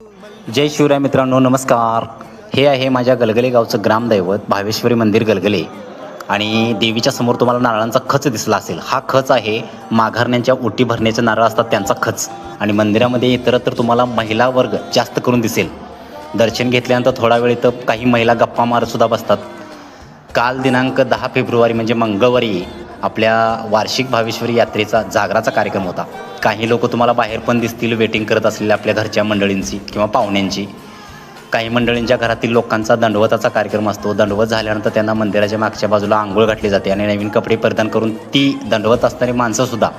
जय शिवराय मित्रांनो, नमस्कार. हे आहे माझ्या गलगले गावचं ग्रामदैवत भावेश्वरी मंदिर गलगले आणि देवीच्या समोर तुम्हाला नारळांचा खच दिसला असेल. हा खच आहे माघारण्यांच्या ओटी भरण्याचे नारळ असतात त्यांचा खच. आणि मंदिरामध्ये इतरत्र तुम्हाला महिला वर्ग जास्त करून दिसेल. दर्शन घेतल्यानंतर थोडा वेळ इथं काही महिला गप्पा मारतसुद्धा बसतात. काल दिनांक 10 फेब्रुवारी म्हणजे मंगळवारी आपल्या वार्षिक भावेश्वरी यात्रेचा जागराचा कार्यक्रम होता. काही लोक तुम्हाला बाहेर पण दिसतील वेटिंग करत असलेल्या आपल्या घरच्या मंडळींची किंवा पाहुण्यांची. काही मंडळींच्या घरातील लोकांचा दंडवताचा कार्यक्रम असतो. दंडवत झाल्यानंतर त्यांना मंदिराच्या मागच्या बाजूला आंघोळ घातली जाते आणि नवीन कपडे परिधान करून ती दंडवत असणारी माणसंसुद्धा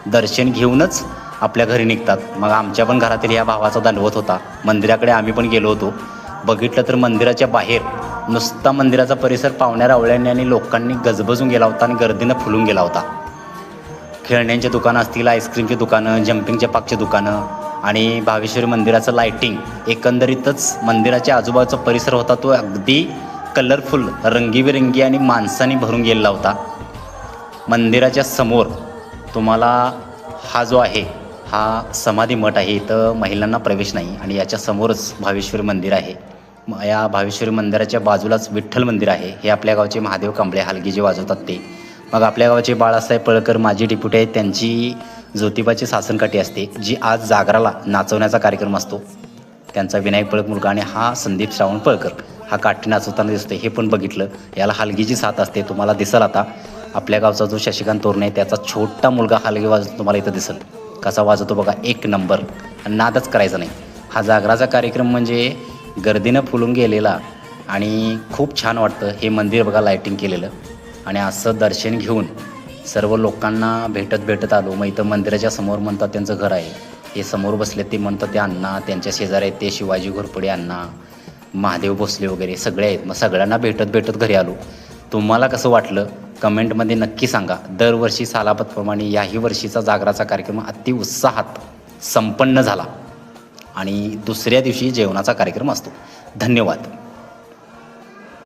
दर्शन घेऊनच आपल्या घरी निघतात. मग आमच्या पण घरातील या भावाचा दंडवत होता. मंदिराकडे आम्ही पण गेलो होतो. बघितलं तर मंदिराच्या बाहेर नुसता मंदिराचा परिसर पाहुण्या रावळ्यांनी आणि लोकांनी गजबजून गेला होता आणि गर्दीनं फुलून गेला होता. खेळण्यांची दुकानं असतील, आईस्क्रीमची दुकानं, जम्पिंगच्या पाकची दुकानं आणि भावेश्वरी मंदिराचं लायटिंग, एकंदरीतच मंदिराच्या आजूबाजूचा परिसर होता तो अगदी कलरफुल, रंगीबेरंगी आणि माणसांनी भरून गेलेला होता. मंदिराच्या समोर तुम्हाला हा जो आहे हा समाधी मठ आहे. इथं महिलांना प्रवेश नाही आणि याच्या समोरच भावेश्वरी मंदिर आहे. या भावेश्वरी मंदिराच्या बाजूलाच विठ्ठल मंदिर आहे. हे आपल्या गावचे महादेव कांबळे हलगी जे वाजवतात ते. मग आपल्या गावाचे बाळासाहेब पळकर माजी डेप्युटी आहेत, त्यांची ज्योतिबाची सासनकाठी असते जी आज जागराला नाचवण्याचा कार्यक्रम असतो. त्यांचा विनायक पळक मुलगा आणि हा संदीप श्रावण पळकर हा काठी नाचवताना दिसतो. हे पण बघितलं. याला हलगीची साथ असते. तुम्हाला दिसल आता आपल्या गावचा जो शशिकांत तोरणे आहे त्याचा छोटा मुलगा हलगी वाजवतो तुम्हाला इथं दिसेल. कसा वाजवतो बघा, एक नंबर. नादच करायचा नाही. हा जागराचा कार्यक्रम म्हणजे गर्दीनं फुलून गेलेला आणि खूप छान वाटतं. हे मंदिर बघा लायटिंग केलेलं आणि असं दर्शन घेऊन सर्व लोकांना भेटत आलो. मग इथं मंदिराच्या समोर म्हणतात त्यांचं घर आहे. हे समोर बसले ते म्हणतात ते अण्णा, त्यांच्या शेजारी आहेत ते शिवाजी घोरपडे अण्णा, महादेव भोसले वगैरे सगळे आहेत. मग सगळ्यांना भेटत घरी आलो. तुम्हाला कसं वाटलं कमेंटमध्ये नक्की सांगा. दरवर्षी सालाबतप्रमाणे याही वर्षीचा जागराचा कार्यक्रम अति उत्साहात संपन्न झाला आणि दुसऱ्या दिवशी जेवणाचा कार्यक्रम असतो. धन्यवाद.